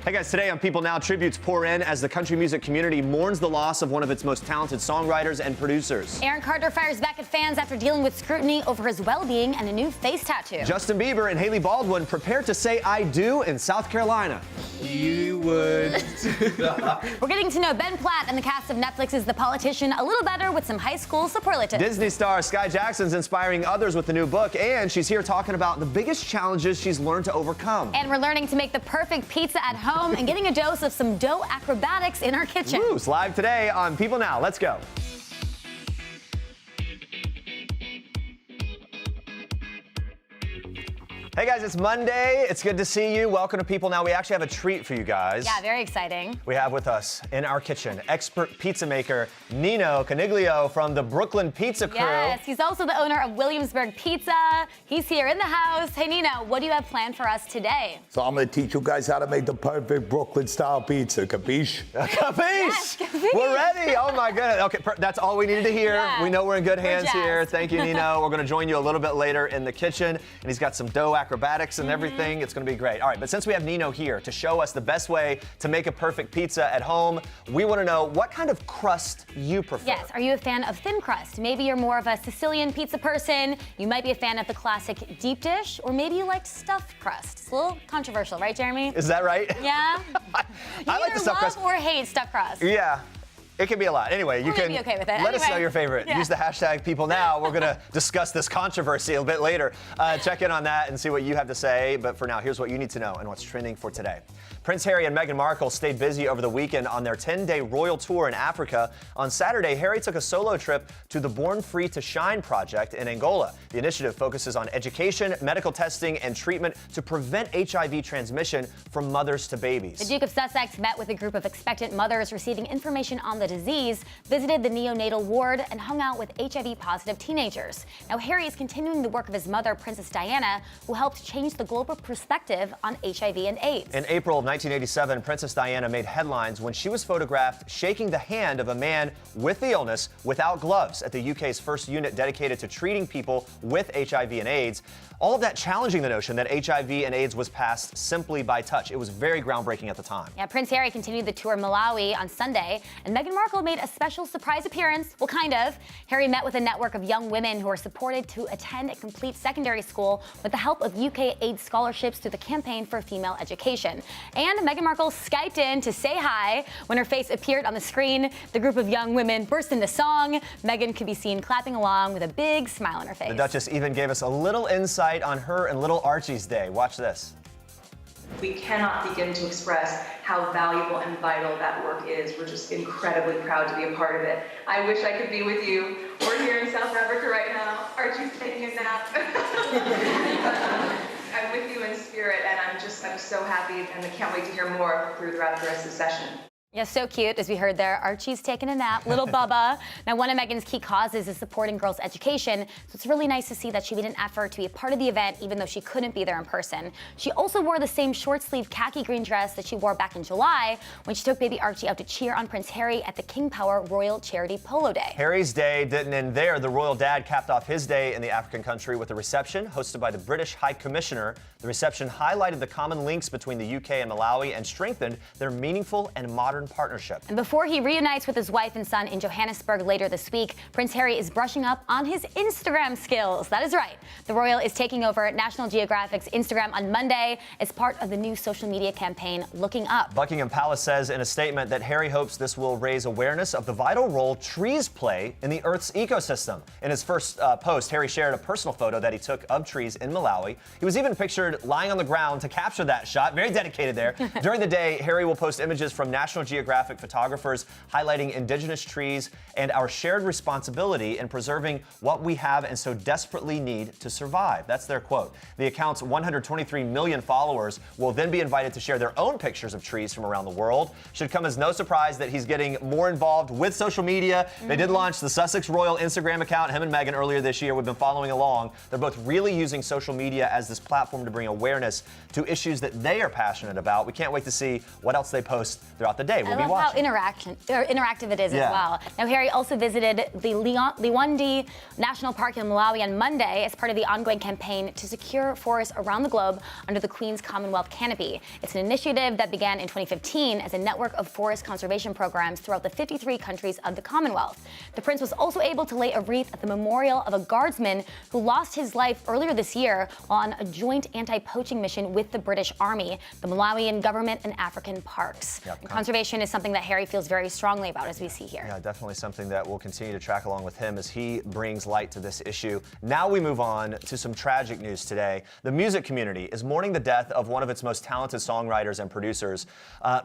Hey guys, today on People Now, tributes pour in as the country music community mourns the loss of one of its most talented songwriters and producers. Aaron Carter fires back at fans after dealing with scrutiny over his well-being and a new face tattoo. Justin Bieber and Hailey Baldwin prepare to say I do in South Carolina. You would. We're getting to know Ben Platt and the cast of Netflix's The Politician a little better with some high school superlatives. Disney star Skye Jackson's inspiring others with the new book, and she's here talking about the biggest challenges she's learned to overcome. And we're learning to make the perfect pizza at home and getting a dose of some dough acrobatics in our kitchen. Woo, it's live today on People Now. Let's go. Hey guys, it's Monday. It's good to see you. Welcome to People Now. We actually have a treat for you guys. Yeah, very exciting. We have with us in our kitchen expert pizza maker Nino Coniglio from the Brooklyn Pizza Crew. Yes, he's also the owner of Williamsburg Pizza. He's here in the house. Hey Nino, what do you have planned for us today? So I'm going to teach you guys how to make the perfect Brooklyn-style pizza. Capiche? Capiche? Yes, capiche. We're ready. Oh my goodness. Okay, that's all we needed to hear. Yeah. We know we're in good hands jazzed. here. Thank you, Nino. We're going to join you a little bit later in the kitchen, and he's got some dough acrobatics and everything. It's going to be great. All right, but since we have Nino here to show us the best way to make a perfect pizza at home, we want to know what kind of crust you prefer. Yes, are you a fan of thin crust? Maybe you're more of a Sicilian pizza person. You might be a fan of the classic deep dish, or maybe you like stuffed crust. It's a little controversial, right, Jeremy? Is that right? Yeah? I like the stuffed crust. Love or hate stuffed crust? Yeah. It can be a lot. Anyway, you Or can maybe okay with it. let us know Anyway. your favorite. Yeah. Use the hashtag People Now. We're going to discuss this controversy a bit later. Check in on that and see what you have to say. But for now, here's what you need to know and what's trending for today. Prince Harry and Meghan Markle stayed busy over the weekend on their 10-day royal tour in Africa. On Saturday, Harry took a solo trip to the Born Free to Shine project in Angola. The initiative focuses on education, medical testing, and treatment to prevent HIV transmission from mothers to babies. The Duke of Sussex met with a group of expectant mothers receiving information on the disease, visited the neonatal ward, and hung out with HIV-positive teenagers. Now, Harry is continuing the work of his mother, Princess Diana, who helped change the global perspective on HIV and AIDS. In April of 1987, Princess Diana made headlines when she was photographed shaking the hand of a man with the illness without gloves at the UK's first unit dedicated to treating people with HIV and AIDS. All of that challenging the notion that HIV and AIDS was passed simply by touch. It was very groundbreaking at the time. Yeah, Prince Harry continued the tour in Malawi on Sunday, and Meghan Markle made a special surprise appearance. Well, kind of. Harry met with a network of young women who are supported to attend a complete secondary school with the help of UK AIDS scholarships through the Campaign for Female Education. And Meghan Markle Skyped in to say hi. When her face appeared on the screen, the group of young women burst into song. Meghan could be seen clapping along with a big smile on her face. The Duchess even gave us a little insight on her and little Archie's day. Watch this. We cannot begin to express how valuable and vital that work is. We're just incredibly proud to be a part of it. I wish I could be with you. We're here in South Africa right now. Archie's taking a nap. I'm with you in spirit, and I'm so happy, and I can't wait to hear more throughout the rest of the session. Yeah, so cute, as we heard there. Archie's taking a nap, little Bubba. Now, one of Meghan's key causes is supporting girls' education, so it's really nice to see that she made an effort to be a part of the event, even though she couldn't be there in person. She also wore the same short-sleeved khaki green dress that she wore back in July when she took baby Archie out to cheer on Prince Harry at the King Power Royal Charity Polo Day. Harry's day didn't end there. The royal dad capped off his day in the African country with a reception hosted by the British High Commissioner. The reception highlighted the common links between the UK and Malawi and strengthened their meaningful and modern partnership. And before he reunites with his wife and son in Johannesburg later this week, Prince Harry is brushing up on his Instagram skills. That is right. The royal is taking over National Geographic's Instagram on Monday as part of the new social media campaign, Looking Up. Buckingham Palace says in a statement that Harry hopes this will raise awareness of the vital role trees play in the Earth's ecosystem. In his first post, Harry shared a personal photo that he took of trees in Malawi. He was even pictured lying on the ground to capture that shot. Very dedicated there. During the day, Harry will post images from National Geographic photographers highlighting indigenous trees and our shared responsibility in preserving what we have and so desperately need to survive. That's their quote. The account's 123 million followers will then be invited to share their own pictures of trees from around the world. Should come as no surprise that he's getting more involved with social media. They did launch the Sussex Royal Instagram account, him and Meghan, earlier this year. We've been following along. They're both really using social media as this platform to bring awareness to issues that they are passionate about. We can't wait to see what else they post throughout the day. today. We'll be I love watching. how interactive it is as well. Now, Harry also visited the Liwonde National Park in Malawi on Monday as part of the ongoing campaign to secure forests around the globe under the Queen's Commonwealth canopy. It's an initiative that began in 2015 as a network of forest conservation programs throughout the 53 countries of the Commonwealth. The prince was also able to lay a wreath at the memorial of a guardsman who lost his life earlier this year while on a joint anti-poaching mission with the British Army, the Malawian government, and African parks. Yep. Conservation is something that Harry feels very strongly about, as we see here. Yeah, definitely something that we'll continue to track along with him as he brings light to this issue. Now we move on to some tragic news today. The music community is mourning the death of one of its most talented songwriters and producers.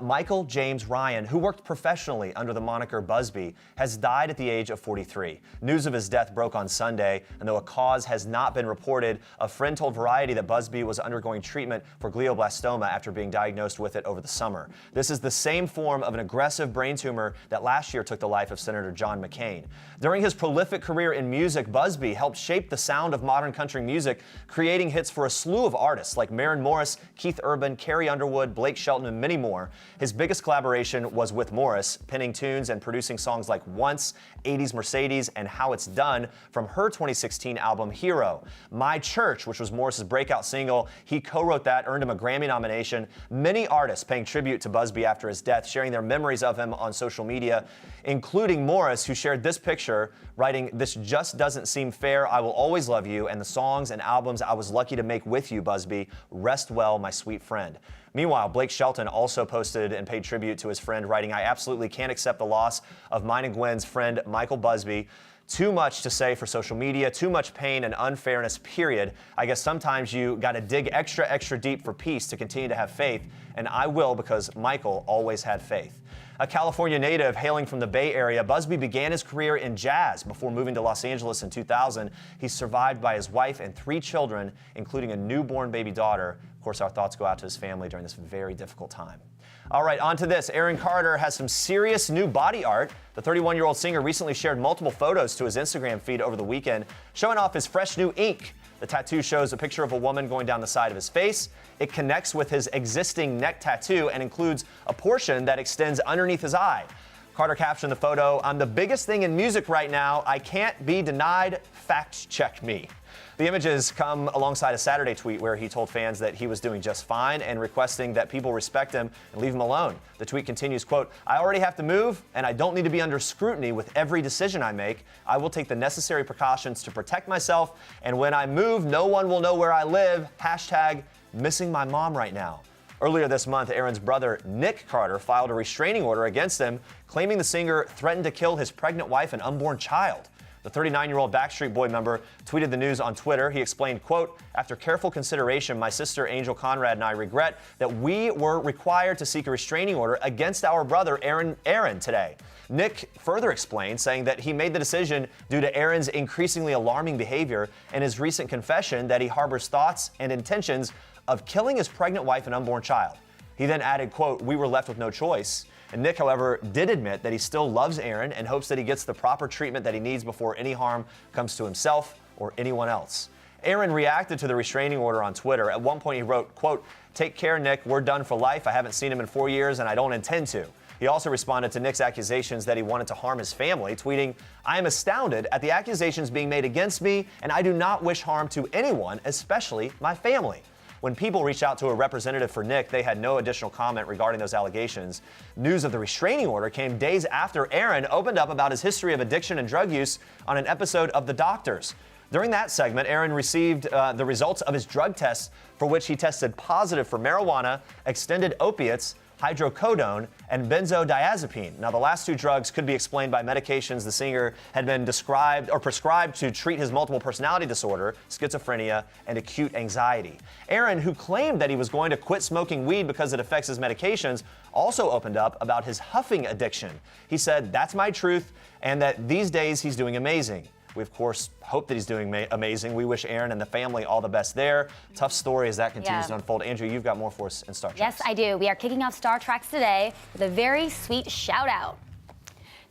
Michael James Ryan, who worked professionally under the moniker Busby, has died at the age of 43. News of his death broke on Sunday, and though a cause has not been reported, a friend told Variety that Busby was undergoing treatment for glioblastoma after being diagnosed with it over the summer. This is the same form of an aggressive brain tumor that last year took the life of Senator John McCain. During his prolific career in music, Busby helped shape the sound of modern country music, creating hits for a slew of artists like Maren Morris, Keith Urban, Carrie Underwood, Blake Shelton, and many more. His biggest collaboration was with Morris, penning tunes and producing songs like Once, 80s Mercedes, and How It's Done from her 2016 album Hero. My Church, which was Morris's breakout single, he co-wrote that, earned him a Grammy nomination. Many artists paying tribute to Busby after his death, sharing their memories of him on social media, including Morris, who shared this picture, writing, "This just doesn't seem fair. I will always love you and the songs and albums I was lucky to make with you, Busby. Rest well, my sweet friend." Meanwhile, Blake Shelton also posted and paid tribute to his friend, writing, "I absolutely can't accept the loss of mine and Gwen's friend, Michael Busby. Too much to say for social media, too much pain and unfairness, period. I guess sometimes you got to dig extra deep for peace to continue to have faith, and I will because Michael always had faith." A California native hailing from the Bay Area, Busby began his career in jazz before moving to Los Angeles in 2000. He's survived by his wife and 3 children, including a newborn baby daughter. Of course, our thoughts go out to his family during this very difficult time. All right, on to this. Aaron Carter has some serious new body art. The 31-year-old singer recently shared multiple photos to his Instagram feed over the weekend, showing off his fresh new ink. The tattoo shows a picture of a woman going down the side of his face. It connects with his existing neck tattoo and includes a portion that extends underneath his eye. Carter captioned the photo, "I'm the biggest thing in music right now. I can't be denied. Fact check me." The images come alongside a Saturday tweet where he told fans that he was doing just fine and requesting that people respect him and leave him alone. The tweet continues, quote, "I already have to move and I don't need to be under scrutiny with every decision I make. I will take the necessary precautions to protect myself, and when I move, no one will know where I live. Hashtag missing my mom right now." Earlier this month, Aaron's brother, Nick Carter, filed a restraining order against him, claiming the singer threatened to kill his pregnant wife and unborn child. The 39-year-old Backstreet Boy member tweeted the news on Twitter. He explained, quote, "After careful consideration, my sister Angel Conrad and I regret that we were required to seek a restraining order against our brother Aaron today." Nick further explained, saying that he made the decision due to Aaron's increasingly alarming behavior and his recent confession that he harbors thoughts and intentions of killing his pregnant wife and unborn child. He then added, quote, "We were left with no choice." And Nick, however, did admit that he still loves Aaron and hopes that he gets the proper treatment that he needs before any harm comes to himself or anyone else. Aaron reacted to the restraining order on Twitter. At one point he wrote, quote, "Take care, Nick. We're done for life. I haven't seen him in 4 years and I don't intend to." He also responded to Nick's accusations that he wanted to harm his family, tweeting, "I am astounded at the accusations being made against me, and I do not wish harm to anyone, especially my family." When People reached out to a representative for Nick, they had no additional comment regarding those allegations. News of the restraining order came days after Aaron opened up about his history of addiction and drug use on an episode of The Doctors. During that segment, Aaron received the results of his drug tests, for which he tested positive for marijuana, extended opiates, hydrocodone, and benzodiazepine. Now, the last 2 drugs could be explained by medications the singer had been prescribed to treat his multiple personality disorder, schizophrenia, and acute anxiety. Aaron, who claimed that he was going to quit smoking weed because it affects his medications, also opened up about his huffing addiction. He said, "That's my truth, and that these days he's doing amazing." We, of course, hope that he's doing amazing. We wish Aaron and the family all the best there. Tough story as that continues to unfold. Andrea, you've got more for us in Star Treks. Yes, I do. We are kicking off Star Treks today with a very sweet shout out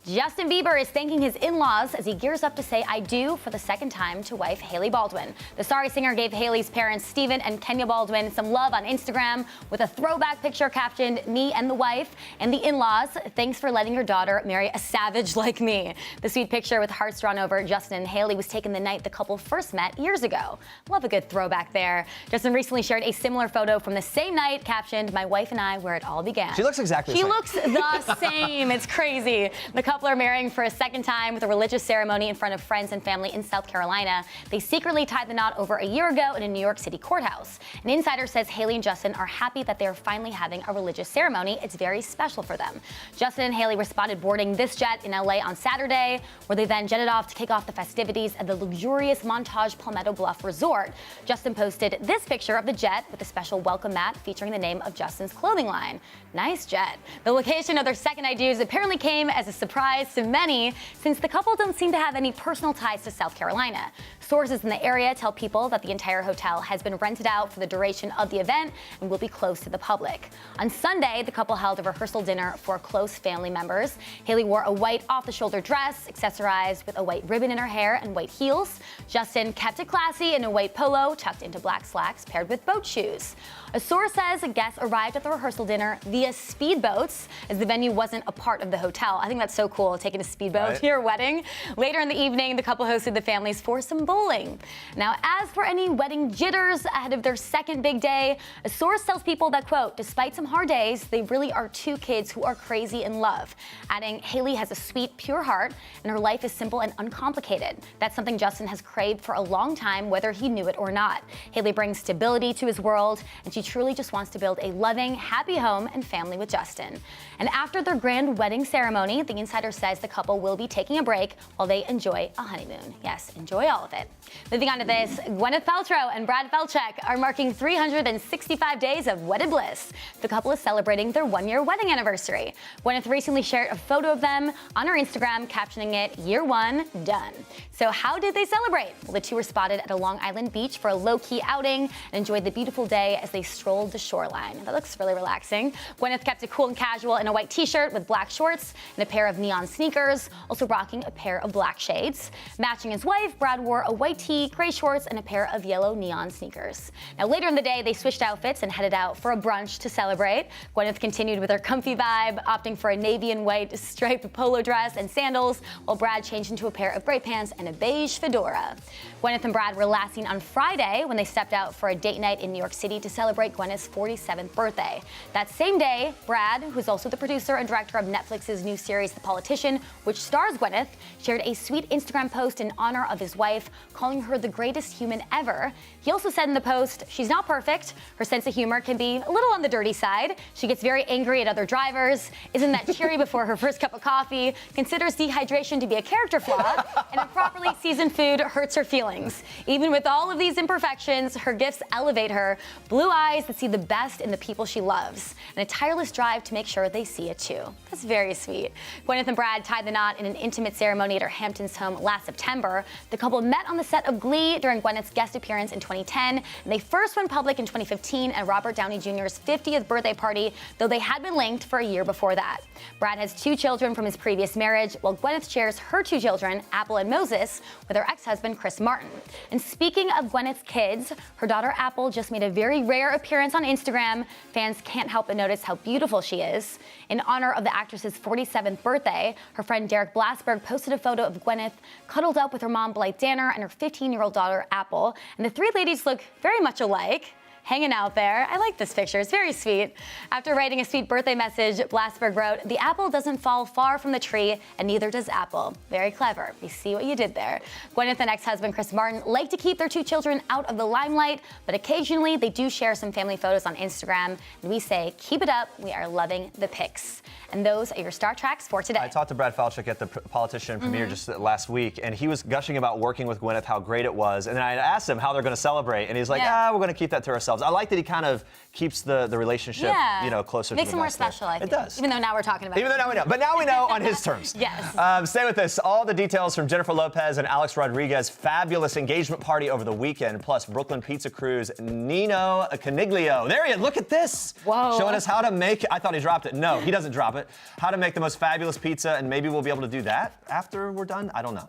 Justin Bieber is thanking his in-laws as he gears up to say "I do" for the second time to wife Hailey Baldwin. The sorry singer gave Hailey's parents, Stephen and Kenya Baldwin, some love on Instagram with a throwback picture captioned "Me and the wife," and the in-laws, "Thanks for letting your daughter marry a savage like me." The sweet picture with hearts drawn over Justin and Hailey was taken the night the couple first met years ago. Love a good throwback there. Justin recently shared a similar photo from the same night captioned "My wife and I, where it all began." She looks exactly the same. She looks the same. It's crazy. The couple are marrying for a second time with a religious ceremony in front of friends and family in South Carolina. They secretly tied the knot over a year ago in a New York City courthouse. An insider says Hailey and Justin are happy that they are finally having a religious ceremony. It's very special for them. Justin and Hailey responded boarding this jet in LA on Saturday, where they then jetted off to kick off the festivities at the luxurious Montage Palmetto Bluff Resort. Justin posted this picture of the jet with a special welcome mat featuring the name of Justin's clothing line. Nice jet. The location of their second "I do's" apparently came as a surprise to many, since the couple don't seem to have any personal ties to South Carolina. Sources in the area tell People that the entire hotel has been rented out for the duration of the event and will be closed to the public. On Sunday, the couple held a rehearsal dinner for close family members. Hailey wore a white off-the-shoulder dress, accessorized with a white ribbon in her hair and white heels. Justin kept it classy in a white polo tucked into black slacks paired with boat shoes. A source says guests arrived at the rehearsal dinner via speedboats, as the venue wasn't a part of the hotel. I think that's so cool, taking a speedboat to your wedding. Later in the evening, the couple hosted the families for some bowling. Now, as for any wedding jitters ahead of their second big day, a source tells People that, quote, "Despite some hard days, they really are two kids who are crazy in love," adding Hailey has a sweet, pure heart, and her life is simple and uncomplicated. That's something Justin has craved for a long time, whether he knew it or not. Hailey brings stability to his world, and she truly just wants to build a loving, happy home and family with Justin. And after their grand wedding ceremony, the insider says the couple will be taking a break while they enjoy a honeymoon. Yes, enjoy all of it. Moving on to this, Gwyneth Paltrow and Brad Falchuk are marking 365 days of wedded bliss. The couple is celebrating their one-year wedding anniversary. Gwyneth recently shared a photo of them on her Instagram, captioning it "Year one, done." So how did they celebrate? Well, the two were spotted at a Long Island beach for a low-key outing and enjoyed the beautiful day as they strolled the shoreline. That looks really relaxing. Gwyneth kept it cool and casual in a white t-shirt with black shorts and a pair of neon sneakers, also rocking a pair of black shades. Matching his wife, Brad wore a white tee, gray shorts, and a pair of yellow neon sneakers. Now, later in the day, they switched outfits and headed out for a brunch to celebrate. Gwyneth continued with her comfy vibe, opting for a navy and white striped polo dress and sandals, while Brad changed into a pair of gray pants and a beige fedora. Gwyneth and Brad were last seen on Friday when they stepped out for a date night in New York City to celebrate Gwyneth's 47th birthday. That same day, Brad, who's also the producer and director of Netflix's new series The Politician, which stars Gwyneth, shared a sweet Instagram post in honor of his wife, calling her the greatest human ever. He also said in the post, "She's not perfect. Her sense of humor can be a little on the dirty side. She gets very angry at other drivers, isn't that cheery before her first cup of coffee, considers dehydration to be a character flaw, and improperly seasoned food hurts her feelings. Even with all of these imperfections, her gifts elevate her, blue eyes that see the best in the people she loves, and a tireless drive to make sure they see it too." That's very sweet. Gwyneth and Brad tied the knot in an intimate ceremony at her Hamptons home last September. The couple met on the set of Glee during Gwyneth's guest appearance in 2010, and they first went public in 2015 at Robert Downey Jr.'s 50th birthday party, though they had been linked for a year before that. Brad has 2 children from his previous marriage, while Gwyneth shares her 2 children, Apple and Moses, with her ex-husband Chris Martin. And speaking of Gwyneth's kids, her daughter Apple just made a very rare appearance on Instagram. Fans can't help but notice how beautiful she is. In honor of the actress's 47th birthday, her friend Derek Blasberg posted a photo of Gwyneth cuddled up with her mom Blythe Danner and her 15-year-old daughter Apple, and the 3 ladies look very much alike, hanging out there. I like this picture, it's very sweet. After writing a sweet birthday message, Blasberg wrote, "The apple doesn't fall far from the tree, and neither does Apple." Very clever, we see what you did there. Gwyneth and ex-husband Chris Martin like to keep their 2 children out of the limelight, but occasionally they do share some family photos on Instagram, and we say, keep it up, we are loving the pics. And those are your Star Tracks for today. I talked to Brad Falchuk at the Politician premiere just last week, and he was gushing about working with Gwyneth, how great it was, and then I asked him how they're going to celebrate, and he's like, we're going to keep that to ourselves themselves. I like that he kind of keeps the relationship, you know, closer Makes to the it more vest there. special, I think. It does. Even though now we're talking about it. Even though now we know. But now we know on his terms. Yes. Stay with us. All the details from Jennifer Lopez and Alex Rodriguez's fabulous engagement party over the weekend, plus Brooklyn Pizza Crew's Nino Coniglio. There he is. Look at this. Whoa. Showing us how to make, I thought he dropped it. No, he doesn't drop it. How to make the most fabulous pizza, and maybe we'll be able to do that after we're done. I don't know.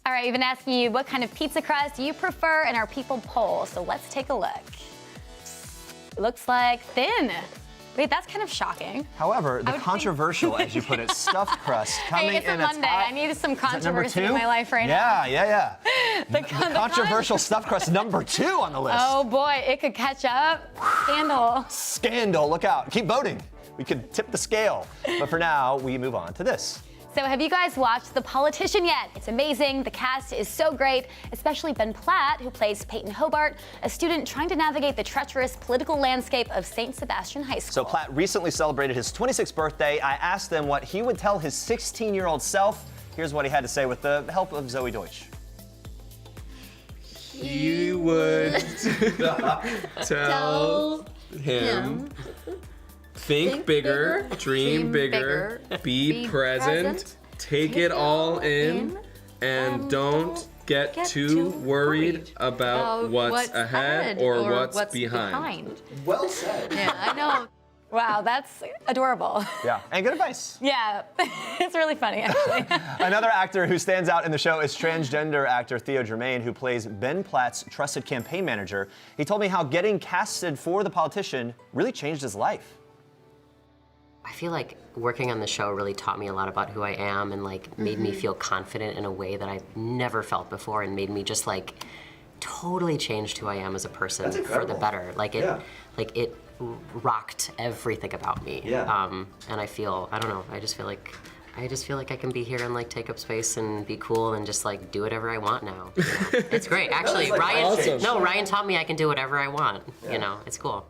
All right, we've been asking you what kind of pizza crust you prefer in our People poll, so let's take a look. It looks like thin. Wait, that's kind of shocking. However, the controversial, as you put it, stuffed crust coming Hey, it's a in Monday. top. I need some Is that number controversy 2? in my life right now. Yeah. The controversial stuffed crust number 2 on the list. Oh boy, it could catch up. Scandal. Scandal, look out. Keep voting. We could tip the scale. But for now, we move on to this. So have you guys watched The Politician yet? It's amazing. The cast is so great, especially Ben Platt, who plays Peyton Hobart, a student trying to navigate the treacherous political landscape of St. Sebastian High School. So Platt recently celebrated his 26th birthday. I asked him what he would tell his 16-year-old self. Here's what he had to say with the help of Zoe Deutsch. He would tell him, think bigger, dream bigger, be present, take it all in, and don't get too worried about what's ahead or what's behind. Well said. Yeah, I know. Wow, that's adorable. Yeah, and good advice. Yeah, it's really funny, actually. Another actor who stands out in the show is transgender actor Theo Germain, who plays Ben Platt's trusted campaign manager. He told me how getting casted for The Politician really changed his life. I feel like working on the show really taught me a lot about who I am and like made me feel confident in a way that I've never felt before, and made me just like totally changed who I am as a person for the better. Like it rocked everything about me. Yeah. And I don't know, I just feel like I can be here and like take up space and be cool and just like do whatever I want now. You know? It's great. Actually, Ryan taught me I can do whatever I want. You know, it's cool.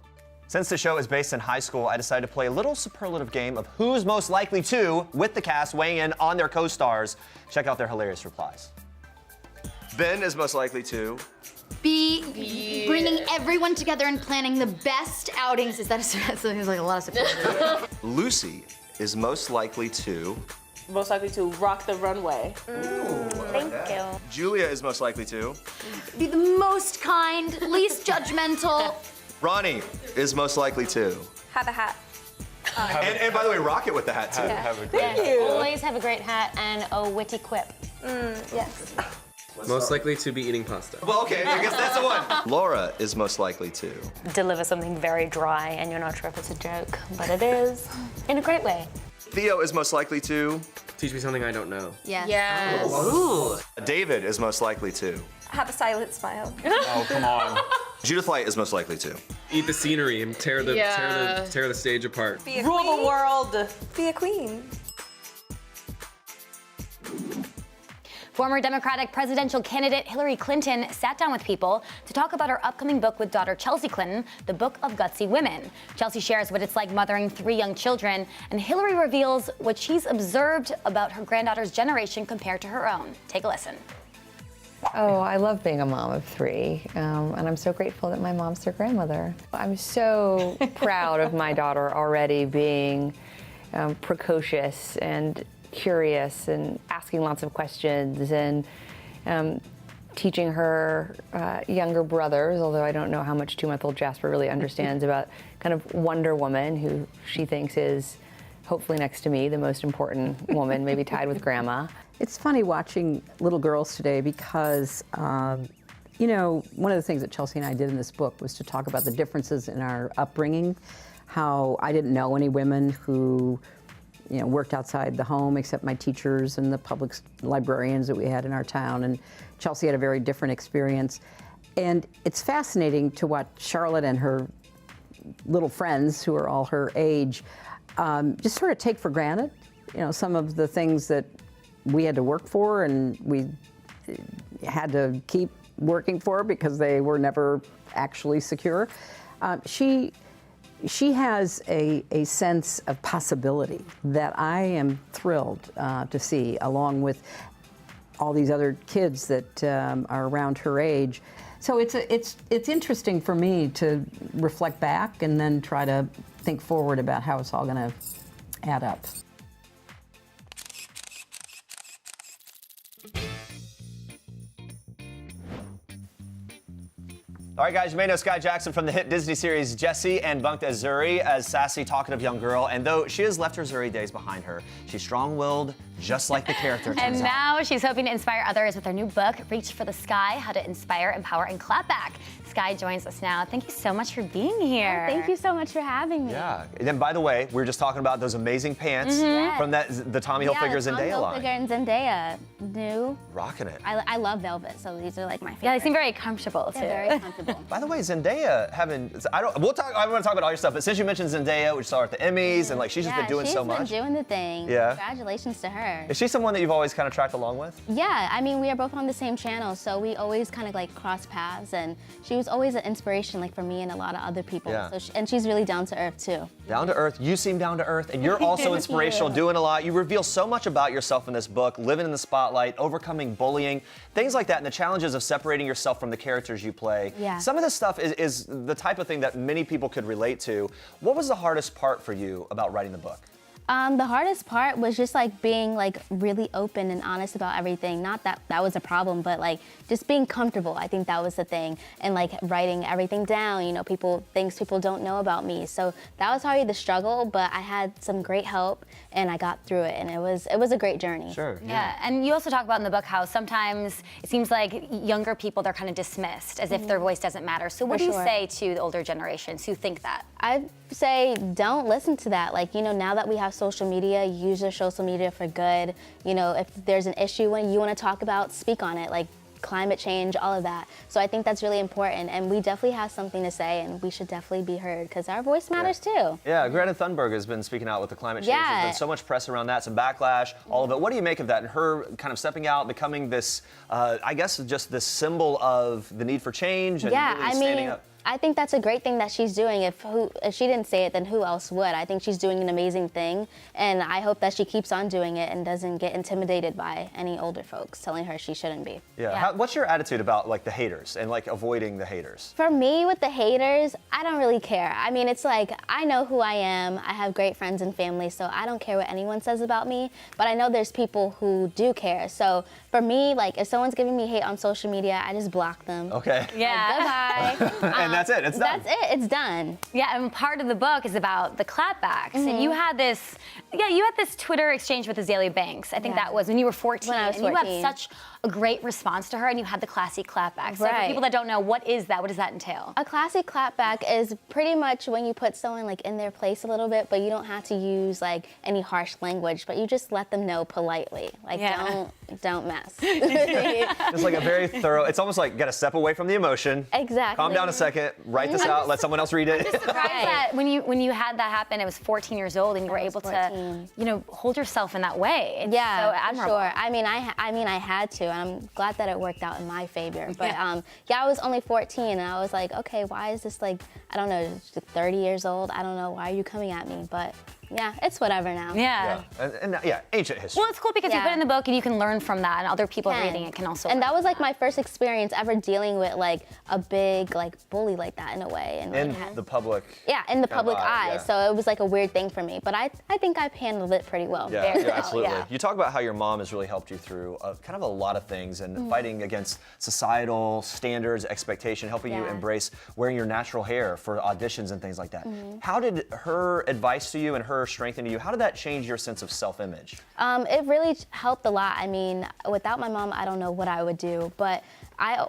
Since the show is based in high school, I decided to play a little superlative game of who's most likely to, with the cast weighing in on their co-stars. Check out their hilarious replies. Ben is most likely to. Be bringing everyone together and planning the best outings. Is that seems like a lot of support. Lucy is most likely to. Most likely to rock the runway. Thank you. Julia is most likely to. Be the most kind, least judgmental. Ronnie is most likely to. Have a hat. And by the way, rock it with the hat too. Thank you. Always have a great hat and a witty quip. Yes. Most likely to be eating pasta. Well, okay, I guess that's the one. Laura is most likely to. Deliver something very dry and you're not sure if it's a joke, but it is, in a great way. Theo is most likely to. Teach me something I don't know. Yes. Yes. Ooh. David is most likely to. Have a silent smile. Oh, come on. Judith Light is most likely to. Eat the scenery and tear the stage apart. Rule the world. Be a queen. Former Democratic presidential candidate Hillary Clinton sat down with People to talk about her upcoming book with daughter Chelsea Clinton, The Book of Gutsy Women. Chelsea shares what it's like mothering 3 young children, and Hillary reveals what she's observed about her granddaughter's generation compared to her own. Take a listen. Oh, I love being a mom of 3, and I'm so grateful that my mom's their grandmother. I'm so proud of my daughter already being precocious and curious and asking lots of questions and teaching her younger brothers, although I don't know how much 2-month-old Jasper really understands about kind of Wonder Woman, who she thinks is, hopefully next to me, the most important woman, maybe tied with Grandma. It's funny watching little girls today because, you know, one of the things that Chelsea and I did in this book was to talk about the differences in our upbringing, how I didn't know any women who, you know, worked outside the home except my teachers and the public librarians that we had in our town, and Chelsea had a very different experience. And it's fascinating to watch Charlotte and her little friends, who are all her age, just sort of take for granted, you know, some of the things that we had to work for and we had to keep working for because they were never actually secure. She has a sense of possibility that I am thrilled to see, along with all these other kids that are around her age. So it's interesting for me to reflect back and then try to think forward about how it's all going to add up. All right, guys, you may know Skye Jackson from the hit Disney series Jessie and bunked as Zuri, as sassy, talkative young girl. And though she has left her Zuri days behind her, she's strong-willed, just like the character. And now she's hoping to inspire others with her new book, Reach for the Sky, How to Inspire, Empower, and Clap Back. Skye joins us now. Thank you so much for being here. Thank you so much for having me. Yeah. And then, by the way, we were just talking about those amazing pants from the Tommy Hilfiger Zendaya line. Hilfiger and Zendaya, new. Rocking it. I love velvet, so these are like my favorite. Yeah, they seem very comfortable too. They're very comfortable. By the way, Zendaya I want to talk about all your stuff, but since you mentioned Zendaya, we saw her at the Emmys, and like she's just been doing so much. She's been doing the thing. Yeah. Congratulations to her. Is she someone that you've always kind of tracked along with? Yeah, I mean, we are both on the same channel, so we always kind of like cross paths, and she was always an inspiration like for me and a lot of other people. Yeah. So and she's really down to earth too. Down to earth. You seem down to earth, and you're also inspirational, doing a lot. You reveal so much about yourself in this book, living in the spotlight, overcoming bullying, things like that, and the challenges of separating yourself from the characters you play. Yeah. Some of this stuff is the type of thing that many people could relate to. What was the hardest part for you about writing the book? The hardest part was just like being like really open and honest about everything. Not that that was a problem, but like just being comfortable. I think that was the thing. And like writing everything down, you know, things people don't know about me. So that was probably the struggle, but I had some great help and I got through it, and it was a great journey. Sure. Yeah, and you also talk about in the book how sometimes it seems like younger people, they're kind of dismissed as if their voice doesn't matter. So what do you say to the older generations who think that? I'd say don't listen to that. Like, you know, now that we have social media, use your social media for good. You know, if there's an issue when you want to talk about, speak on it. Like climate change, all of that. So I think that's really important, and we definitely have something to say, and we should definitely be heard because our voice matters too. Yeah, Greta Thunberg has been speaking out with the climate change. There's been so much press around that, some backlash, all of it. What do you make of that and her kind of stepping out, becoming this, I guess, just this symbol of the need for change and really standing up? I think that's a great thing that she's doing. If she didn't say it, then who else would? I think she's doing an amazing thing, and I hope that she keeps on doing it and doesn't get intimidated by any older folks telling her she shouldn't be. Yeah. What's your attitude about like the haters and like avoiding the haters? For me, with the haters, I don't really care. I mean, it's like I know who I am. I have great friends and family, so I don't care what anyone says about me. But I know there's people who do care. So for me, like if someone's giving me hate on social media, I just block them. Okay. Yeah. Like, goodbye. And that's it. It's done. That's it. It's done. Yeah, and part of the book is about the clapbacks. And you had this, Twitter exchange with Azalea Banks. I think that was when you were 14. When I was 14. And you had such a great response to her, and you had the classy clapback. So for people that don't know, what is that? What does that entail? A classy clapback is pretty much when you put someone like in their place a little bit, but you don't have to use like any harsh language, but you just let them know politely. Like don't mess. It's like a very thorough, it's almost like got to step away from the emotion. Exactly. Calm down a second, write this out, let someone else read it. Surprised that when you had that happen, it was 14 years old, and you were able to, hold yourself in that way. It's so admirable. Sure. I mean, I had to, and I'm glad that it worked out in my favor. But I was only 14, and I was like, okay, why is this like, I don't know, 30 years old? I don't know, why are you coming at me? But yeah, it's whatever now. Yeah. And ancient history. Well, it's cool because you put it in the book and you can learn from that, and other people reading it can also. And that was like my first experience ever dealing with like a big like bully like that in a way. And in the public. Yeah, in the public eye. Yeah. So it was like a weird thing for me, but I think I've handled it pretty well. Yeah, absolutely. Yeah. You talk about how your mom has really helped you through kind of a lot of things and fighting against societal standards, expectation, helping you embrace wearing your natural hair for auditions and things like that. How did her advice to you and her strengthening you, how did that change your sense of self-image? It really helped a lot. I mean, without my mom, I don't know what I would do, but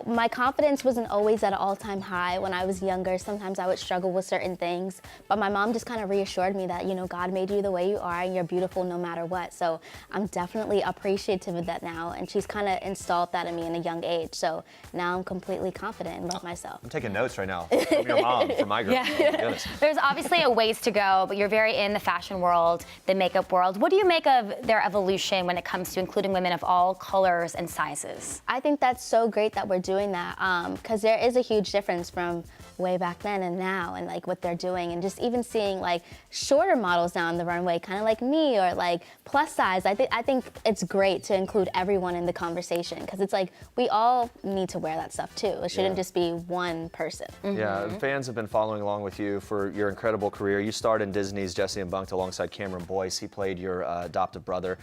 my confidence wasn't always at an all-time high when I was younger. Sometimes I would struggle with certain things, but my mom just kind of reassured me that, God made you the way you are and you're beautiful no matter what. So I'm definitely appreciative of that now, and she's kind of installed that in me in a young age. So now I'm completely confident and love myself. I'm taking notes right now from your mom, for my girl. Oh, my goodness. There's obviously a ways to go, but you're very in the fashion world, the makeup world. What do you make of their evolution when it comes to including women of all colors and sizes? I think that's so great that we're doing that, because there is a huge difference from way back then and now, and like what they're doing, and just even seeing like shorter models now on the runway, kind of like me, or like plus size. I think it's great to include everyone in the conversation, because it's like we all need to wear that stuff too. It shouldn't just be one person. Yeah, fans have been following along with you for your incredible career. You starred in Disney's Jesse and Bunked alongside Cameron Boyce. He played your adoptive brother.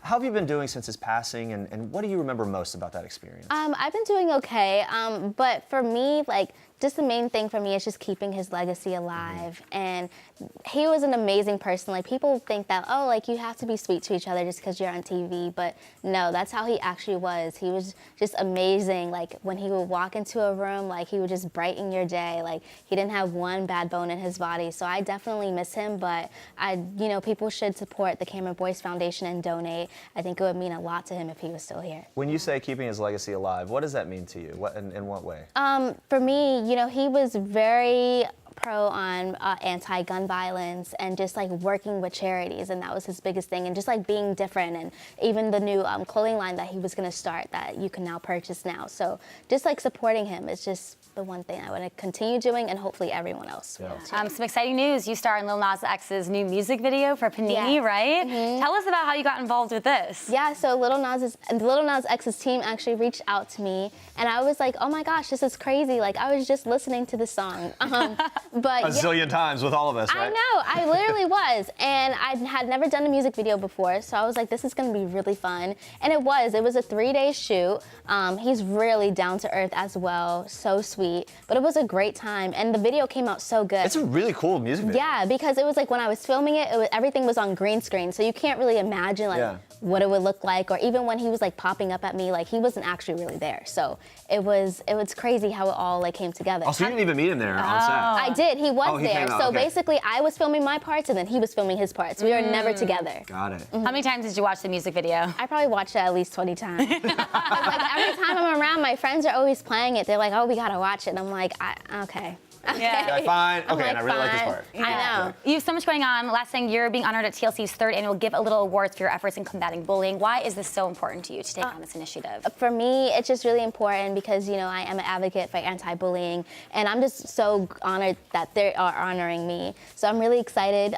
How have you been doing since his passing, and what do you remember most about that experience? I've been doing okay, but for me, like, just the main thing for me is just keeping his legacy alive. And he was an amazing person. Like, people think that, oh, like, you have to be sweet to each other just because you're on TV. But no, that's how he actually was. He was just amazing. Like, when he would walk into a room, like, he would just brighten your day. Like, he didn't have one bad bone in his body. So I definitely miss him. But people should support the Cameron Boyce Foundation and donate. I think it would mean a lot to him if he was still here. When you say keeping his legacy alive, what does that mean to you? In what way? For me, he was very pro on anti-gun violence and just like working with charities, and that was his biggest thing, and just like being different, and even the new clothing line that he was going to start that you can now purchase now. So just like supporting him is just the one thing I want to continue doing, and hopefully everyone else will too. Some exciting news. You star in Lil Nas X's new music video for Panini, right? Tell us about how you got involved with this. Yeah, so Lil Nas X's team actually reached out to me, and I was like, oh my gosh, this is crazy. Like, I was just listening to the song. But a zillion times with all of us, right? I know, I literally was. And I had never done a music video before, so I was like, this is gonna be really fun. And it was a 3-day shoot. He's really down to earth as well, so sweet. But it was a great time, and the video came out so good. It's a really cool music video. Yeah, because it was like when I was filming it, everything was on green screen, so you can't really imagine like what it would look like, or even when he was like popping up at me, like he wasn't actually really there. So it was crazy how it all like came together. Oh, so you didn't even meet him there on set? I did. He was he there. came out, So okay. basically, I was filming my parts, and then he was filming his parts. We were never together. Got it. How many times did you watch the music video? I probably watched it at least 20 times. Like, every time I'm around, my friends are always playing it. They're like, oh, we gotta watch it. And I'm like, okay. Yeah. Fine. I'm Okay, like, and I really like this part. I know. You have so much going on. Last thing, you're being honored at TLC's 3rd annual Give a Little Awards for your efforts in combating bullying. Why is this so important to you to take on this initiative? For me, it's just really important because, I am an advocate for anti-bullying, and I'm just so honored that they are honoring me. So I'm really excited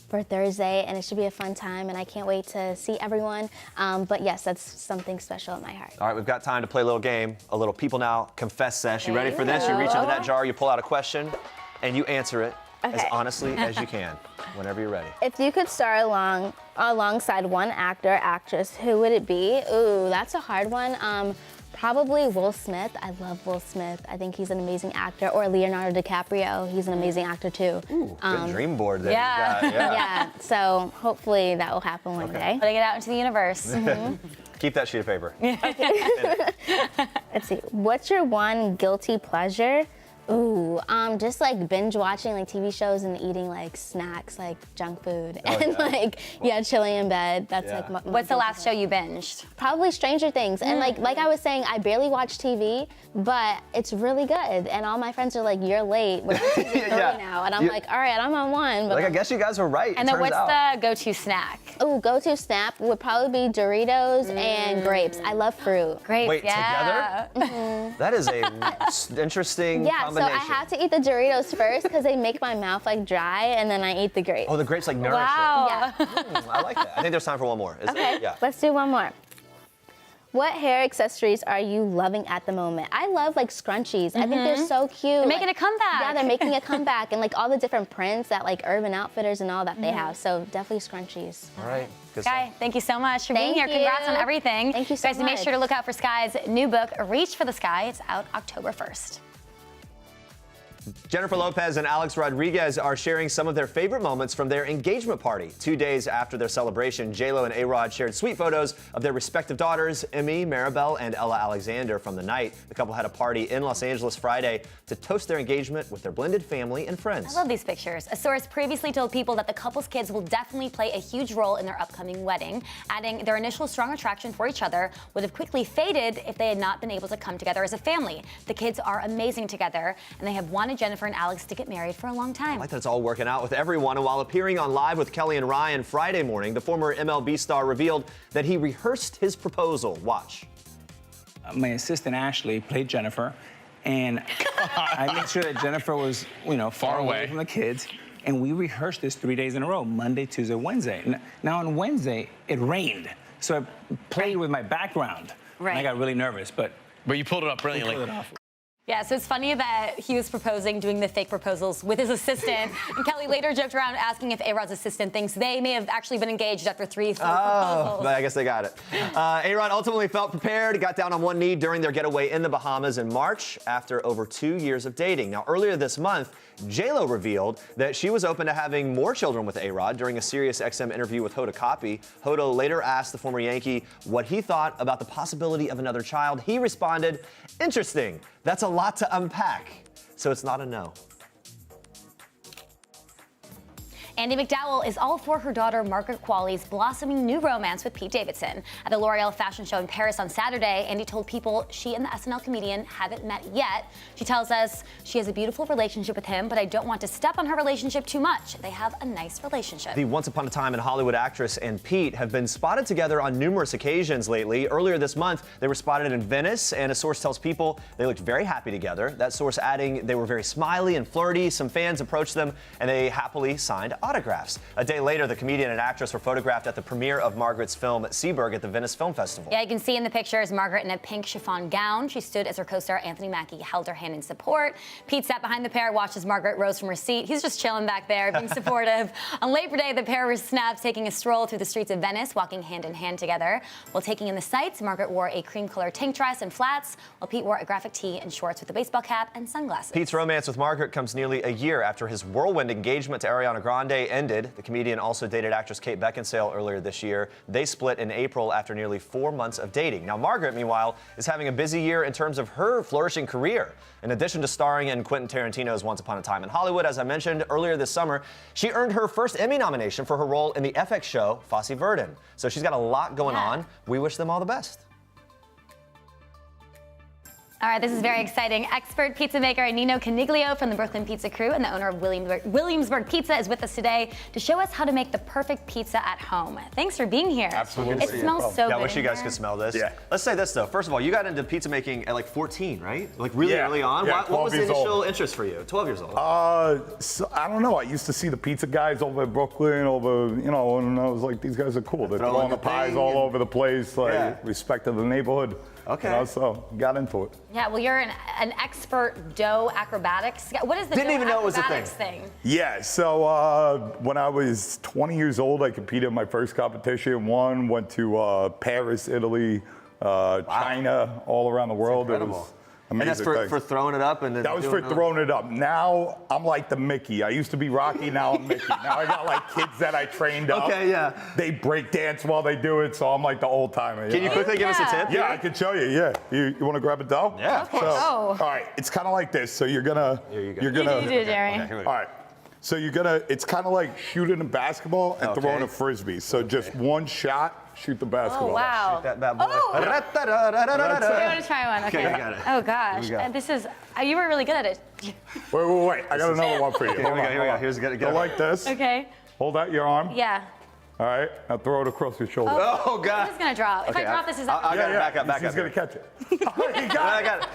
for Thursday, and it should be a fun time, and I can't wait to see everyone. But yes, that's something special in my heart. All right, we've got time to play a little game, a little People Now Confess Sesh. You ready for this? You reach into that jar, you pull out a question, and you answer it as honestly as you can, whenever you're ready. If you could star alongside one actor or actress, who would it be? Ooh, that's a hard one. Probably Will Smith. I love Will Smith. I think he's an amazing actor. Or Leonardo DiCaprio. He's an amazing actor too. Ooh, good dream board there. Yeah. You got, Yeah, so hopefully that will happen one day. Putting it out into the universe. Keep that sheet of paper. Let's see. What's your one guilty pleasure? Ooh, just like binge watching like TV shows and eating like snacks, like junk food, and chilling in bed. That's like my What's the last show you binged? Probably Stranger Things. And like I was saying, I barely watch TV, but it's really good. And all my friends are like, "You're late. We're on season 3 now." And I'm like, "All right, I'm on 1." But I guess you guys were right. And then what's the go-to snack? Oh, go-to snack would probably be Doritos and grapes. I love fruit. Grapes. Wait, together? That is a interesting combination. So I have to eat the Doritos first because they make my mouth like dry, and then I eat the grapes. Oh, the grapes like nourish Wow. it. I like that. I think there's time for one more. Is Okay, it? Yeah. let's do one more. What hair accessories are you loving at the moment? I love like scrunchies. I think they're so cute. They're making a comeback. Yeah, they're making a comeback, and like all the different prints that like Urban Outfitters and all that they have. So definitely scrunchies. All right. Good Skye, stuff. thank you so much for being Thank here. Congrats you. on everything. Thank you so Guys, make much. sure to look out for Skye's new book, Reach for the Sky. It's out October 1st. Jennifer Lopez and Alex Rodriguez are sharing some of their favorite moments from their engagement party. 2 days after their celebration, J-Lo and A-Rod shared sweet photos of their respective daughters, Emmy, Maribel, and Ella Alexander from the night. The couple had a party in Los Angeles Friday to toast their engagement with their blended family and friends. I love these pictures. A source previously told People that the couple's kids will definitely play a huge role in their upcoming wedding, adding their initial strong attraction for each other would have quickly faded if they had not been able to come together as a family. The kids are amazing together, and they have wanted Jennifer and Alex to get married for a long time. I like that it's all working out with everyone. And while appearing on Live with Kelly and Ryan Friday morning, the former MLB star revealed that he rehearsed his proposal. Watch. My assistant Ashley played Jennifer, And I made sure that Jennifer was, far away from the kids. And we rehearsed this 3 days in a row, Monday, Tuesday, Wednesday. Now on Wednesday, it rained. So I played with my background. Right. And I got really nervous, but you pulled it up brilliantly. Pulled it off. Yeah, so it's funny that he was proposing, doing the fake proposals with his assistant. And Kelly later joked around asking if A-Rod's assistant thinks they may have actually been engaged after 3 proposals. But I guess they got it. A-Rod ultimately felt prepared, got down on one knee during their getaway in the Bahamas in March after over 2 years of dating. Now, earlier this month, J-Lo revealed that she was open to having more children with A-Rod during a SiriusXM interview with Hoda Kotb. Hoda later asked the former Yankee what he thought about the possibility of another child. He responded, "Interesting. That's a lot to unpack." So it's not a no. Andie MacDowell is all for her daughter Margaret Qualys' blossoming new romance with Pete Davidson. At the L'Oreal fashion show in Paris on Saturday, Andie told People she and the SNL comedian haven't met yet. She tells us she has a beautiful relationship with him, but I don't want to step on her relationship too much. They have a nice relationship. The Once Upon a Time in Hollywood actress and Pete have been spotted together on numerous occasions lately. Earlier this month, they were spotted in Venice, and a source tells People they looked very happy together. That source adding they were very smiley and flirty. Some fans approached them, and they happily signed autographs. A day later, the comedian and actress were photographed at the premiere of Margaret's film Seaberg at the Venice Film Festival. Yeah, you can see in the pictures Margaret in a pink chiffon gown. She stood as her co-star Anthony Mackie held her hand in support. Pete sat behind the pair, watched as Margaret rose from her seat. He's just chilling back there, being supportive. On Labor Day, the pair were snapped taking a stroll through the streets of Venice, walking hand in hand together. While taking in the sights, Margaret wore a cream-colored tank dress and flats, while Pete wore a graphic tee and shorts with a baseball cap and sunglasses. Pete's romance with Margaret comes nearly a year after his whirlwind engagement to Ariana Grande ended. The comedian also dated actress Kate Beckinsale earlier this year. They split in April after nearly 4 months of dating. Now, Margaret, meanwhile, is having a busy year in terms of her flourishing career. In addition to starring in Quentin Tarantino's Once Upon a Time in Hollywood, as I mentioned earlier this summer, she earned her first Emmy nomination for her role in the FX show Fosse Verdon. So she's got a lot going on. We wish them all the best. All right, this is very exciting. Expert pizza maker Nino Caniglio from the Brooklyn Pizza Crew and the owner of Williamsburg Pizza is with us today to show us how to make the perfect pizza at home. Thanks for being here. Absolutely. It smells so good. I wish you guys could smell this. Yeah. Let's say this, though. First of all, you got into pizza making at like 14, right? Like really early on? Yeah, What was the initial interest for you? 12 years old. So, I don't know. I used to see the pizza guys over at Brooklyn, and I was like, these guys are cool. They're throwing the pies all over the place, like respect to the neighborhood. Okay. So got into it. Yeah, well, you're an expert dough acrobatics. What is the Didn't dough even know it was a acrobatics thing? Yeah, so when I was 20 years old, I competed in my first competition. Went to Paris, Italy, China, all around the world. Incredible. It was amazing. And that's for throwing it up? And then that was for throwing it up. Now I'm like the Mickey. I used to be Rocky, now I'm Mickey. Now I got like kids that I trained up. Okay, yeah. They break dance while they do it, so I'm like the old timer. Can you quickly give us a tip? Yeah, I can show you. Yeah, you want to grab a dough? Yeah, of course. All right, it's kind of like this. So you're gonna. You do, Jerry. Okay, here we go. All right. So it's kind of like shooting a basketball and throwing a frisbee. So just one shot, shoot the basketball. Oh, wow. Shoot that bad boy. Oh. I want to try one. Okay, you got it. Oh, gosh. Here we go. This is, you were really good at it. Wait. I got another one for you. Okay, here we go. Here's good. Go like this. Okay. Hold out your arm. Yeah. All right. Now throw it across your shoulder. Oh, God. This is going to drop. If I drop this, is that I got it. Back up. He's going to catch it. I got it.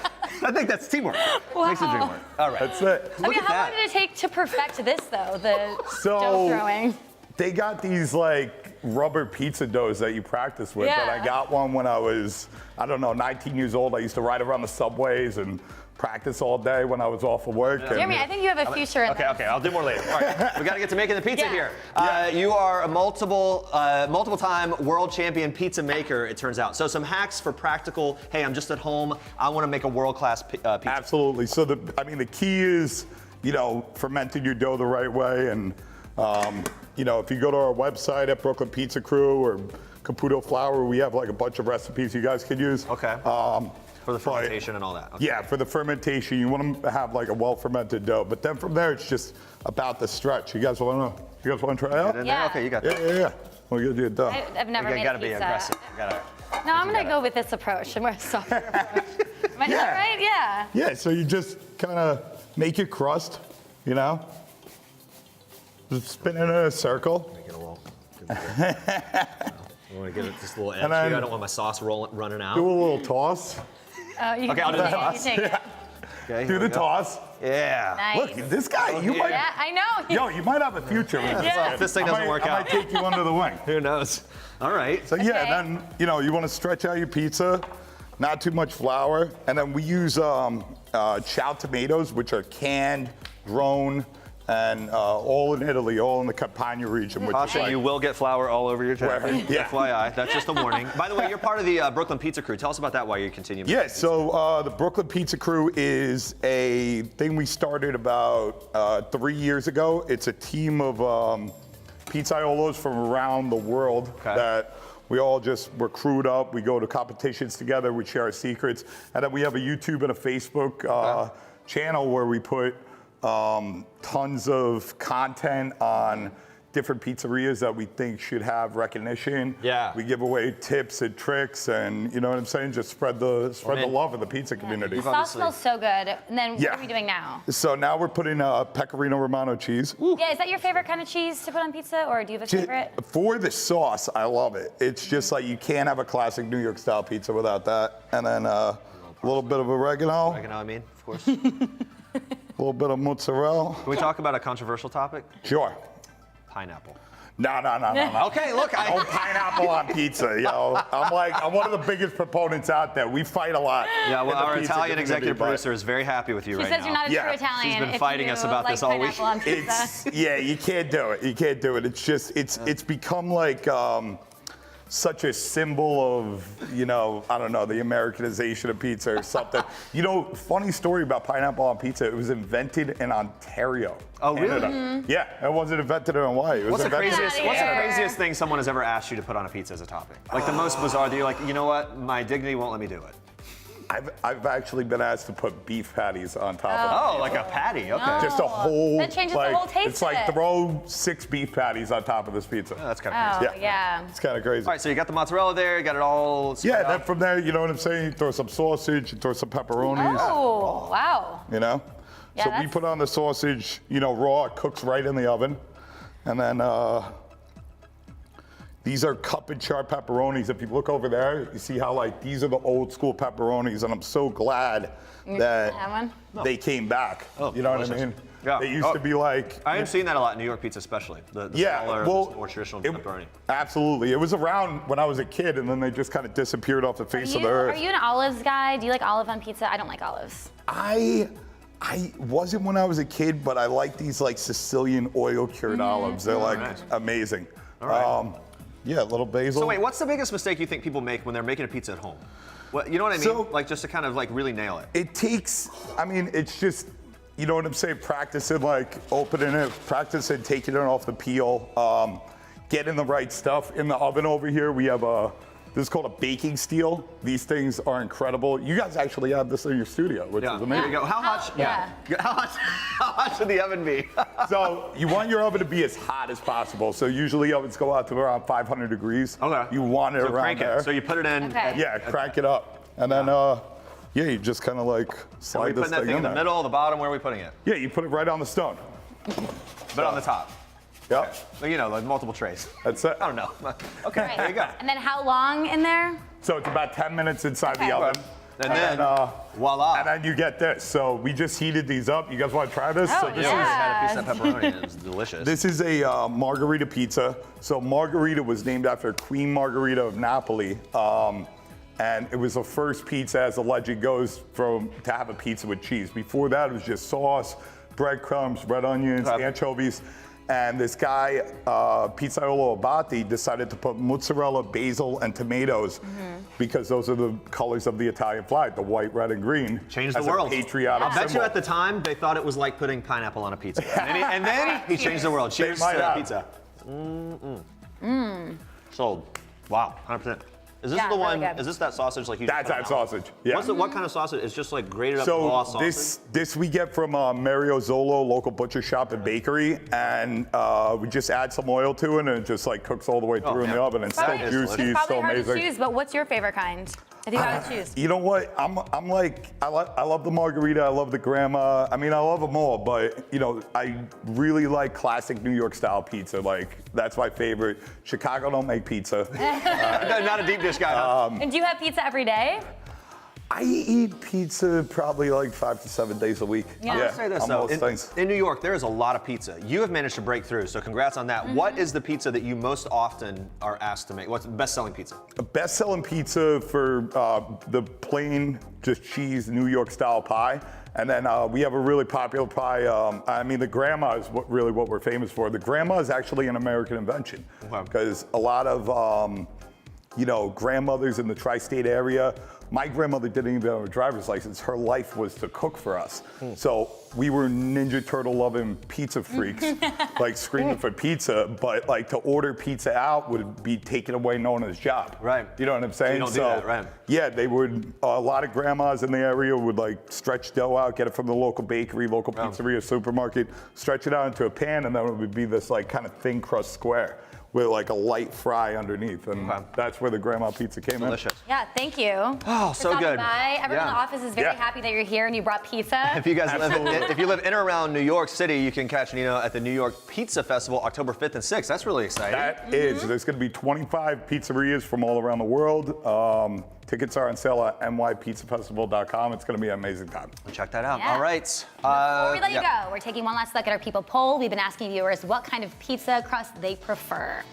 I think that's teamwork. Wow. Makes the dream work. All right. That's it. I mean, how long did it take to perfect this, though, the dough throwing? They got these like rubber pizza doughs that you practice with, but I got one when I was, 19 years old. I used to ride around the subways and practice all day when I was off of work. Yeah. Jeremy, I think you have a future in Okay, I'll do more later. All right, we got to get to making the pizza here. You are a multiple-time world champion pizza maker, it turns out. So some hacks for practical, hey, I'm just at home, I want to make a world-class pizza. Absolutely. So the key is, fermenting your dough the right way. And, if you go to our website at Brooklyn Pizza Crew or Caputo Flour, we have like a bunch of recipes you guys could use. Okay. For the fermentation and all that. Okay. Yeah, for the fermentation, you want to have like a well-fermented dough. But then from there, it's just about the stretch. You guys want to try out? Yeah. Okay, you got that. Yeah. We're gonna do it done. I've never made a pizza. Gotta be aggressive. No, I'm gonna go with this approach, a more softer approach. Is that right? Yeah. Yeah. So you just kind of make your crust, just spin it in a circle. Make it a little. I want to get it just a little edge here. I don't want my sauce running out. Do a little toss. You okay, I'll do the toss. You take it. Okay, do the toss. Yeah. Nice. Look, this guy, you might. Yeah, I know. Yo, you might have a future with this. Yeah. If this thing doesn't work I out. might take you under the wing. Who knows? All right. So yeah, Okay. then you want to stretch out your pizza, not too much flour, and then we use chow tomatoes, which are canned, grown, and all in Italy, all in the Campania region. Which is Pasha, like, you will get flour all over your jacket. Yeah. FYI, that's just a warning. By the way, you're part of the Brooklyn Pizza Crew. Tell us about that while you continue. Yeah, so the Brooklyn Pizza Crew is a thing we started about 3 years ago. It's a team of pizzaiolos from around the world that we all just were crewed up. We go to competitions together. We share our secrets. And then we have a YouTube and a Facebook channel where we put tons of content on different pizzerias that we think should have recognition. Yeah. We give away tips and tricks, and you know what I'm saying? Just spread the love of the pizza community. The sauce smells so good. And then what Yeah. are we doing now? So now we're putting Pecorino Romano cheese. Yeah, is that your favorite kind of cheese to put on pizza, or do you have a favorite? For the sauce, I love it. It's just like you can't have a classic New York style pizza without that. And then a little bit of oregano. Oregano, I mean, of course. A little bit of mozzarella. Can we talk about a controversial topic? Sure. Pineapple. No. Okay, look, No pineapple on pizza, yo. I'm one of the biggest proponents out there. We fight a lot. Yeah, well, in the our pizza Italian community, executive but producer is very happy with you She right says now. you're not a Yeah. true Italian. She's been if fighting you us about like this all week. pineapple on pizza. You can't do it. You can't do it. It's just, it's become like such a symbol of, I don't know, the Americanization of pizza or something. Funny story about pineapple on pizza. It was invented in Ontario. Oh, really? Canada. Yeah, it wasn't invented in Hawaii. It was What's the invented craziest thing someone has ever asked you to put on a pizza as a topping? Like the most bizarre that you're like, you know what? My dignity won't let me do it. I've actually been asked to put beef patties on top of it. Oh, like a patty. Okay. No. Just a whole. That changes the like, whole taste It's of like it. throw 6 beef patties on top of this pizza. Oh, that's kind of crazy. Yeah. It's kind of crazy. All right, so you got the mozzarella there, you got it all spread Yeah, out. then from there, you know what I'm saying? You throw some sausage, you throw some pepperonis. Oh, wow. You know? Yeah, So we that's- put on the sausage, raw, it cooks right in the oven. And then these are cup and char pepperonis. If you look over there, you see how these are the old school pepperonis, and I'm so glad that have one? they came back. Oh, You know what I delicious. mean? Yeah. They used to be like. I am seeing that a lot in New York pizza, especially. The smaller, more traditional pepperoni. Absolutely. It was around when I was a kid, and then they just kind of disappeared off the face of the Are earth. you an olives guy? Do you like olive on pizza? I don't like olives. I wasn't when I was a kid, but I like these Sicilian oil cured olives. They're amazing. All right. Yeah, a little basil. So wait, what's the biggest mistake you think people make when they're making a pizza at home? What, you know what I mean? So- Just to kind of really nail it. It takes, it's just, you know what I'm saying? Practicing opening it, practicing taking it off the peel, getting the right stuff. In the oven over here, we have this is called a baking steel. These things are incredible. You guys actually have this in your studio, which is amazing. There you go. How hot? Yeah. How hot should the oven be? So you want your oven to be as hot as possible. So usually ovens go out to around 500 degrees. Okay. You want it So around crank there. it. So you put it in. Okay. Yeah, crank it up. And then, you just kind of Are we slide putting this that thing thing in the there. middle, the bottom? Where are we putting it? Yeah, you put it right on the stone. But on the top. Yep. Like multiple trays. That's it. I don't know. Okay, there you go. And then how long in there? So it's about 10 minutes inside Okay. the oven. And then, voila. And then you get this. So we just heated these up. You guys want to try this? Oh, So this Yeah, we is just had a piece of pepperoni. And it was delicious. This is a margarita pizza. So margarita was named after Queen Margherita of Napoli. And it was the first pizza, as the legend goes, to have a pizza with cheese. Before that, it was just sauce, breadcrumbs, red onions, anchovies. And this guy, Pizzaiolo Abati, decided to put mozzarella, basil, and tomatoes because those are the colors of the Italian flag, the white, red, and green. Changed the as world. A patriotic I'll bet you symbol. at the time they thought it was like putting pineapple on a pizza. And then he changed the world. Cheers to might have. pizza. Sold. Wow, 100%. Is this Yeah, the really one? good. Is this that sausage like you? That's just that put out? sausage. Yeah. What kind of sausage? It's just like grated up raw So sausage. this we get from Mario Zolo, local butcher shop and bakery, and we just add some oil to it, and it just cooks all the way through in the oven. And it's still Probably- juicy, It's probably still hard amazing. to choose, but what's your favorite kind? If you gotta choose. You know what? I love the margarita. I love the grandma. I love them all, but I really like classic New York style pizza. That's my favorite. Chicago don't make pizza. Not a deep dish guy. Huh? And do you have pizza every day? I eat pizza probably like 5 to 7 days a week. Yeah, I'll say this on though. most things. In New York, there is a lot of pizza. You have managed to break through, so congrats on that. What is the pizza that you most often are asked to make? What's the best-selling pizza? The best-selling pizza for the plain, just cheese, New York style pie. And then we have a really popular pie. I mean, the grandma is really what we're famous for. The grandma is actually an American invention because a lot of grandmothers in the tri-state area. My grandmother didn't even have a driver's license. Her life was to cook for us. So we were Ninja Turtle loving pizza freaks, like screaming for pizza, but like to order pizza out would be taken away Nona's job. Right. You know what I'm saying? You don't do that, right. Yeah, they would, a lot of grandmas in the area would like stretch dough out, get it from the local bakery, local pizzeria, supermarket, stretch it out into a pan, and then it would be this like kind of thin crust square with like a light fry underneath, and that's where the grandma pizza came Delicious. Yeah, thank you. Oh, so good. By. Everyone in the office is very Yeah. happy that you're here and you brought pizza. If you guys if you live in or around New York City, you can catch Nino at the New York Pizza Festival October 5th and 6th. That's really exciting. That is. There's going to be 25 pizzerias from all around the world. Tickets are on sale at nypizzafestival.com. It's going to be an amazing time. Check that out. Yeah. All right. Before we let you go, we're taking one last look at our People poll. We've been asking viewers what kind of pizza crust they prefer.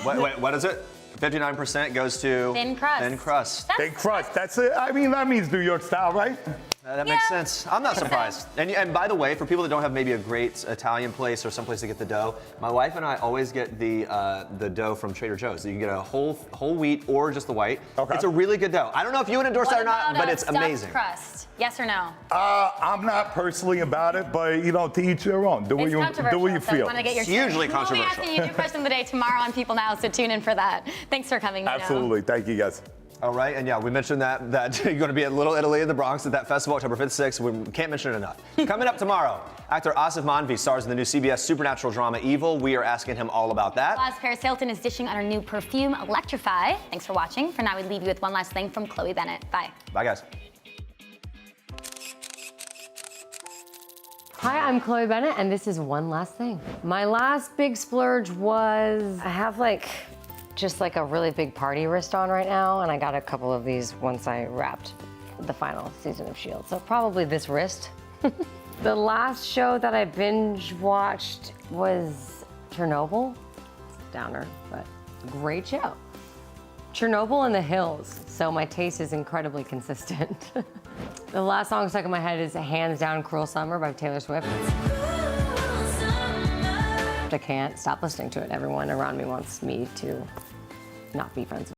What is it? 59% goes to Thin crust. Thin crust. Thin crust. That's it. I mean, that means New York style, right? That makes sense. I'm not surprised. And by the way, for people that don't have maybe a great Italian place or someplace to get the dough, my wife and I always get the dough from Trader Joe's. You can get a whole wheat or just the white. Okay. It's a really good dough. I don't know if you would endorse that or not, but it's amazing. Crust. Yes or no? I'm not personally about it, but to each their own. Do what you feel. Want to get your hugely controversial. We'll be asking you 2 questions of the day tomorrow on People Now, so tune in for that. Thanks for coming. Nino. Absolutely. Thank you, guys. All right, and yeah, we mentioned that you're going to be at Little Italy in the Bronx at that festival, October 5th, 6th. We can't mention it enough. Coming up tomorrow, actor Asif Manvi stars in the new CBS supernatural drama Evil. We are asking him all about that. Plus, Paris Hilton is dishing on her new perfume, Electrify. Thanks for watching. For now, we leave you with one last thing from Chloe Bennett. Bye. Bye, guys. Hi, I'm Chloe Bennett, and this is One Last Thing. My last big splurge was, I have just a really big party wrist on right now, and I got a couple of these once I wrapped the final season of S.H.I.E.L.D. So probably this wrist. The last show that I binge watched was Chernobyl. Downer, but great show. Chernobyl in the hills, so my taste is incredibly consistent. The last song stuck in my head is hands down Cruel Summer by Taylor Swift. I can't stop listening to it. Everyone around me wants me to not be friends with